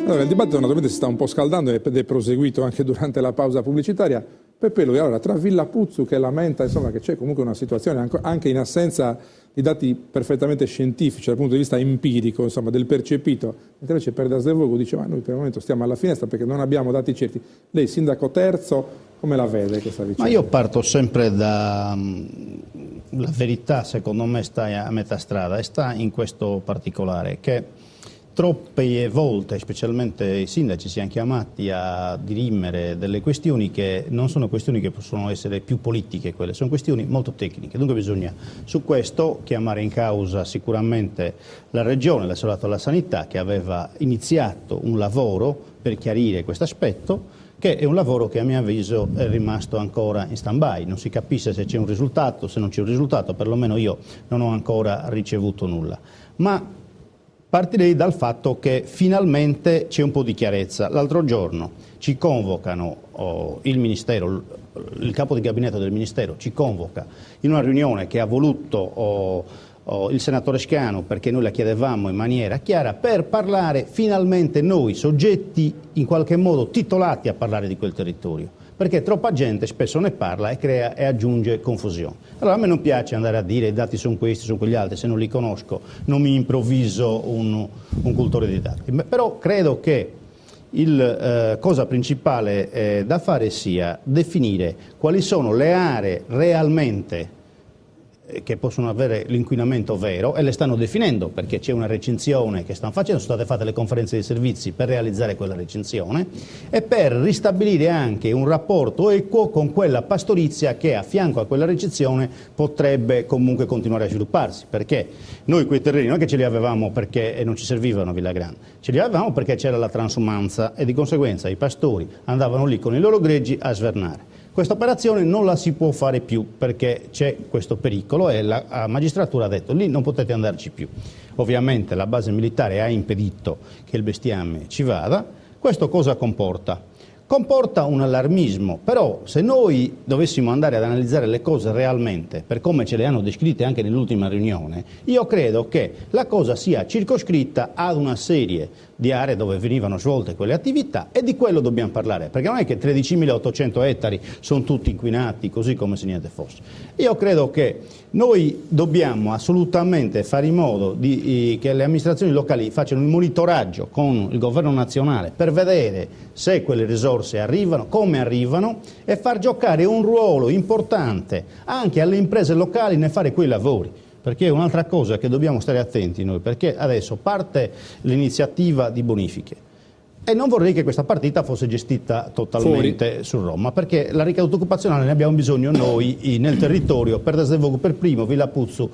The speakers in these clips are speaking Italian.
Allora, il dibattito naturalmente si sta un po' scaldando ed è proseguito anche durante la pausa pubblicitaria. Peppe Lui, allora, tra Villa Puzzu che lamenta insomma, che c'è comunque una situazione anche in assenza di dati perfettamente scientifici dal punto di vista empirico, insomma, del percepito, mentre invece per Dasdevogo dice ma noi per il momento stiamo alla finestra perché non abbiamo dati certi. Lei, sindaco terzo, come la vede questa vicenda? Ma io parto sempre da... La verità secondo me sta a metà strada e sta in questo particolare che troppe volte, specialmente i sindaci, siano chiamati a dirimere delle questioni che non sono questioni che possono essere più politiche, quelle sono questioni molto tecniche. Dunque bisogna su questo chiamare in causa sicuramente la Regione, l'assessorato alla sanità, che aveva iniziato un lavoro per chiarire questo aspetto, che è un lavoro che a mio avviso è rimasto ancora in stand-by. Non si capisce se c'è un risultato, se non c'è un risultato, perlomeno io non ho ancora ricevuto nulla. Ma partirei dal fatto che finalmente c'è un po' di chiarezza. L'altro giorno ci convocano, il Ministero, il capo di gabinetto del Ministero ci convoca in una riunione che ha voluto il senatore Schiano, perché noi la chiedevamo in maniera chiara, per parlare finalmente noi, soggetti in qualche modo titolati a parlare di quel territorio. Perché troppa gente spesso ne parla e crea e aggiunge confusione. Allora a me non piace andare a dire i dati sono questi, sono quegli altri, se non li conosco non mi improvviso un cultore di dati. Però credo che la cosa principale da fare sia definire quali sono le aree realmente che possono avere l'inquinamento vero, e le stanno definendo perché c'è una recinzione che stanno facendo, sono state fatte le conferenze di servizi per realizzare quella recinzione e per ristabilire anche un rapporto equo con quella pastorizia che a fianco a quella recinzione potrebbe comunque continuare a svilupparsi, perché noi quei terreni non è che ce li avevamo perché non ci servivano a Villagrana, ce li avevamo perché c'era la transumanza e di conseguenza i pastori andavano lì con i loro greggi a svernare. Questa operazione non la si può fare più perché c'è questo pericolo e la magistratura ha detto lì non potete andarci più. Ovviamente la base militare ha impedito che il bestiame ci vada. Questo cosa comporta? Comporta un allarmismo, però se noi dovessimo andare ad analizzare le cose realmente, per come ce le hanno descritte anche nell'ultima riunione, io credo che la cosa sia circoscritta ad una serie di aree dove venivano svolte quelle attività e di quello dobbiamo parlare, perché non è che 13.800 ettari sono tutti inquinati così come se niente fosse. Io credo che noi dobbiamo assolutamente fare in modo che le amministrazioni locali facciano un monitoraggio con il governo nazionale per vedere se quelle risorse arrivano, come arrivano e far giocare un ruolo importante anche alle imprese locali nel fare quei lavori. Perché è un'altra cosa che dobbiamo stare attenti noi, perché adesso parte l'iniziativa di bonifiche e non vorrei che questa partita fosse gestita totalmente su Roma, perché la ricaduta occupazionale ne abbiamo bisogno noi nel territorio, per Dasdevogo per primo, Villa Puzzu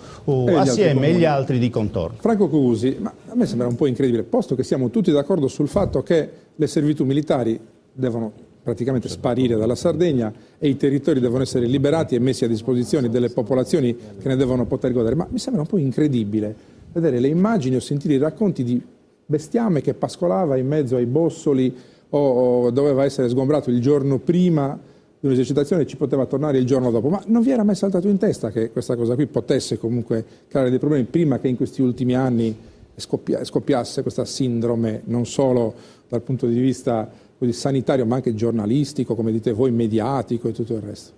assieme agli altri di contorno. Franco Cusi, ma a me sembra un po' incredibile, posto che siamo tutti d'accordo sul fatto che le servitù militari devono praticamente sparire dalla Sardegna e i territori devono essere liberati e messi a disposizione delle popolazioni che ne devono poter godere. Ma mi sembra un po' incredibile vedere le immagini o sentire i racconti di bestiame che pascolava in mezzo ai bossoli o doveva essere sgombrato il giorno prima di un'esercitazione e ci poteva tornare il giorno dopo. Ma non vi era mai saltato in testa che questa cosa qui potesse comunque creare dei problemi prima che in questi ultimi anni scoppiasse questa sindrome, non solo dal punto di vista sanitario ma anche giornalistico, come dite voi, mediatico e tutto il resto?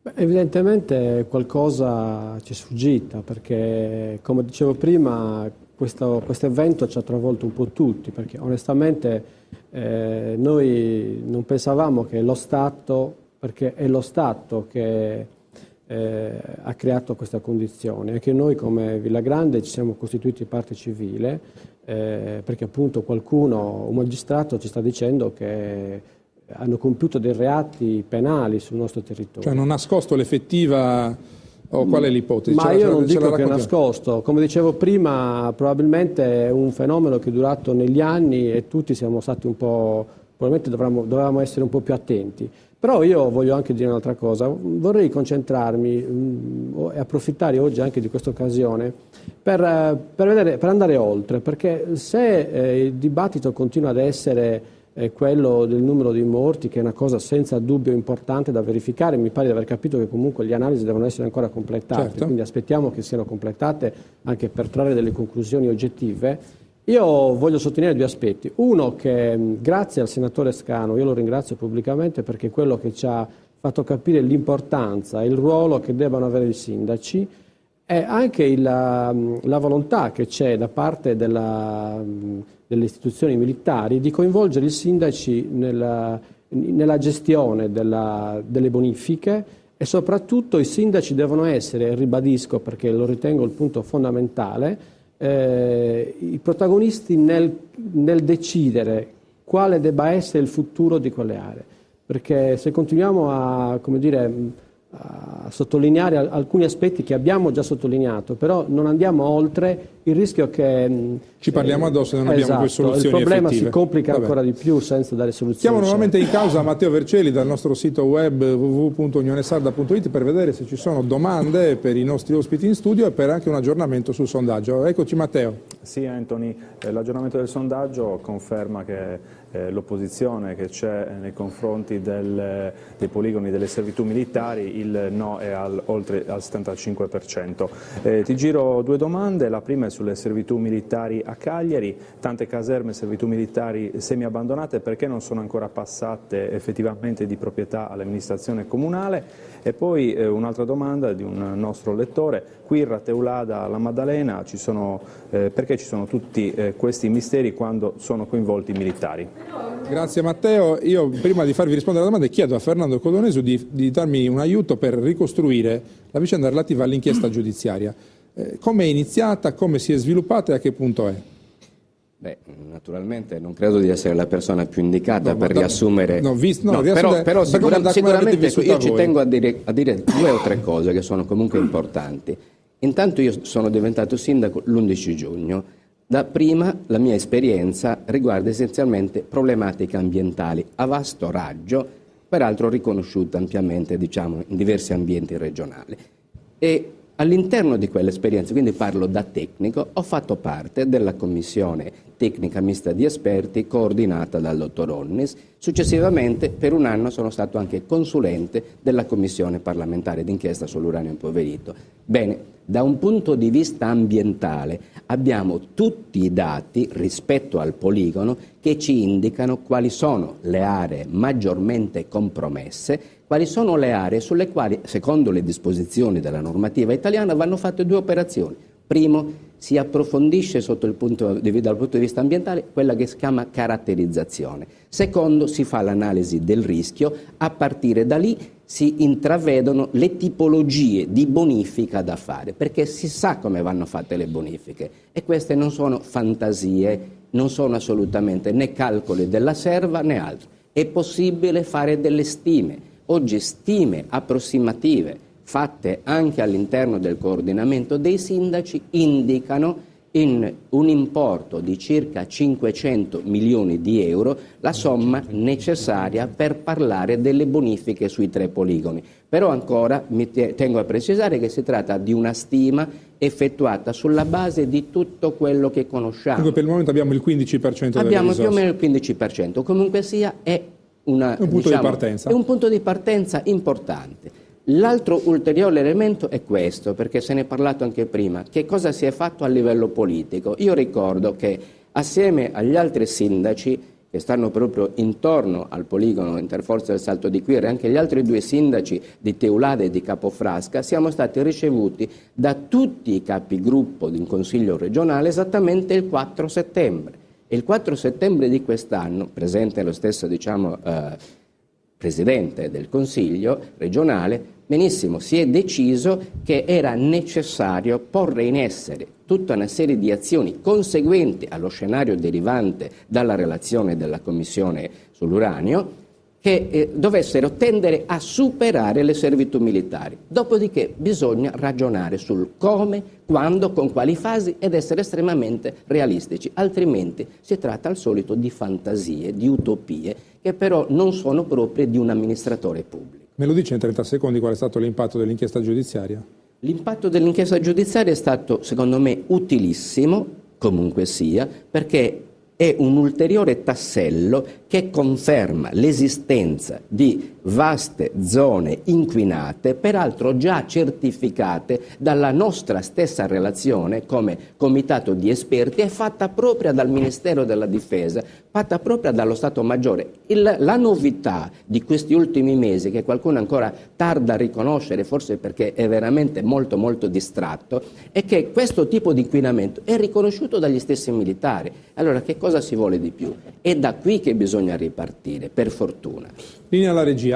Beh, evidentemente qualcosa ci è sfuggita, perché come dicevo prima questo evento ci ha travolto un po' tutti, perché onestamente noi non pensavamo che lo Stato, perché è lo Stato che ha creato questa condizione, e che noi come Villagrande ci siamo costituiti parte civile, perché appunto qualcuno, un magistrato ci sta dicendo che hanno compiuto dei reati penali sul nostro territorio. Cioè non nascosto l'effettiva, o qual è l'ipotesi? Ma io non dico che è nascosto, come dicevo prima probabilmente è un fenomeno che è durato negli anni e tutti siamo stati un po', probabilmente dovevamo essere un po' più attenti. Però io voglio anche dire un'altra cosa, vorrei concentrarmi e approfittare oggi anche di questa occasione per andare oltre, perché se il dibattito continua ad essere quello del numero di morti, che è una cosa senza dubbio importante da verificare, mi pare di aver capito che comunque le analisi devono essere ancora completate, quindi aspettiamo che siano completate anche per trarre delle conclusioni oggettive. Io voglio sottolineare due aspetti. Uno, che grazie al senatore Scanu, io lo ringrazio pubblicamente perché è quello che ci ha fatto capire l'importanza e il ruolo che debbano avere i sindaci, e anche la volontà che c'è da parte delle istituzioni militari di coinvolgere i sindaci nella gestione delle bonifiche, e soprattutto i sindaci devono essere, ribadisco perché lo ritengo il punto fondamentale, i protagonisti nel decidere quale debba essere il futuro di quelle aree, perché se continuiamo a sottolineare alcuni aspetti che abbiamo già sottolineato, però non andiamo oltre, il rischio che ci parliamo addosso e non abbiamo poi soluzioni il problema effettive. Si complica ancora di più senza dare soluzioni. Chiamo nuovamente in causa Matteo Vercelli dal nostro sito web www.unionesarda.it per vedere se ci sono domande per i nostri ospiti in studio e per anche un aggiornamento sul sondaggio. Eccoci Matteo. Sì Anthony, l'aggiornamento del sondaggio conferma che l'opposizione che c'è nei confronti dei poligoni delle servitù militari, il no è oltre al 75%. Ti giro due domande, la prima è sulle servitù militari a Cagliari, tante caserme, servitù militari semi abbandonate, perché non sono ancora passate effettivamente di proprietà all'amministrazione comunale? E poi un'altra domanda di un nostro lettore, Quirra, Teulada, La Maddalena, perché ci sono tutti questi misteri quando sono coinvolti i militari? Grazie Matteo, io prima di farvi rispondere alla domanda chiedo a Fernando Codonesu di darmi un aiuto per ricostruire la vicenda relativa all'inchiesta giudiziaria. Come è iniziata, come si è sviluppata e a che punto è? Beh, naturalmente non credo di essere la persona più indicata per riassumere. Però sicuramente io ci tengo a dire due o tre cose che sono comunque importanti. Intanto io sono diventato sindaco l'11 giugno. Da prima la mia esperienza riguarda essenzialmente problematiche ambientali a vasto raggio, peraltro riconosciuta ampiamente in diversi ambienti regionali. E all'interno di quell'esperienza, quindi parlo da tecnico, ho fatto parte della commissione tecnica mista di esperti coordinata dal dottor Onnis. Successivamente per un anno sono stato anche consulente della commissione parlamentare d'inchiesta sull'uranio impoverito. Bene, da un punto di vista ambientale abbiamo tutti i dati rispetto al poligono che ci indicano quali sono le aree maggiormente compromesse, quali sono le aree sulle quali, secondo le disposizioni della normativa italiana, vanno fatte due operazioni. Primo, si approfondisce dal punto di vista ambientale quella che si chiama caratterizzazione. Secondo, si fa l'analisi del rischio, a partire da lì si intravedono le tipologie di bonifica da fare, perché si sa come vanno fatte le bonifiche e queste non sono fantasie, non sono assolutamente né calcoli della serva né altro. È possibile fare delle stime. Oggi stime approssimative fatte anche all'interno del coordinamento dei sindaci indicano in un importo di circa 500 milioni di euro la somma necessaria per parlare delle bonifiche sui 3 poligoni. Però ancora tengo a precisare che si tratta di una stima effettuata sulla base di tutto quello che conosciamo. Dunque per il momento abbiamo il 15% delle Abbiamo risorse. Più o meno il 15%, comunque sia è un punto di partenza importante. L'altro ulteriore elemento è questo, perché se ne è parlato anche prima. Che cosa si è fatto a livello politico? Io ricordo che assieme agli altri sindaci che stanno proprio intorno al poligono Interforze del Salto di Quirra e anche gli altri 2 sindaci di Teulada e di Capofrasca siamo stati ricevuti da tutti i capigruppo di un consiglio regionale esattamente il 4 settembre. E il 4 settembre di quest'anno, presente lo stesso Presidente del Consiglio regionale, benissimo, si è deciso che era necessario porre in essere tutta una serie di azioni conseguenti allo scenario derivante dalla relazione della Commissione sull'uranio che dovessero tendere a superare le servitù militari. Dopodiché bisogna ragionare sul come, quando, con quali fasi ed essere estremamente realistici, altrimenti si tratta al solito di fantasie, di utopie, che però non sono proprie di un amministratore pubblico. Me lo dice in 30 secondi qual è stato l'impatto dell'inchiesta giudiziaria? L'impatto dell'inchiesta giudiziaria è stato, secondo me, utilissimo, comunque sia, perché è un ulteriore tassello che conferma l'esistenza di vaste zone inquinate, peraltro già certificate dalla nostra stessa relazione come comitato di esperti e fatta propria dal Ministero della Difesa, fatta propria dallo Stato Maggiore. La novità di questi ultimi mesi, che qualcuno ancora tarda a riconoscere, forse perché è veramente molto molto distratto, è che questo tipo di inquinamento è riconosciuto dagli stessi militari. Allora che cosa si vuole di più? È da qui che bisogna ripartire, per fortuna. Linea alla regia.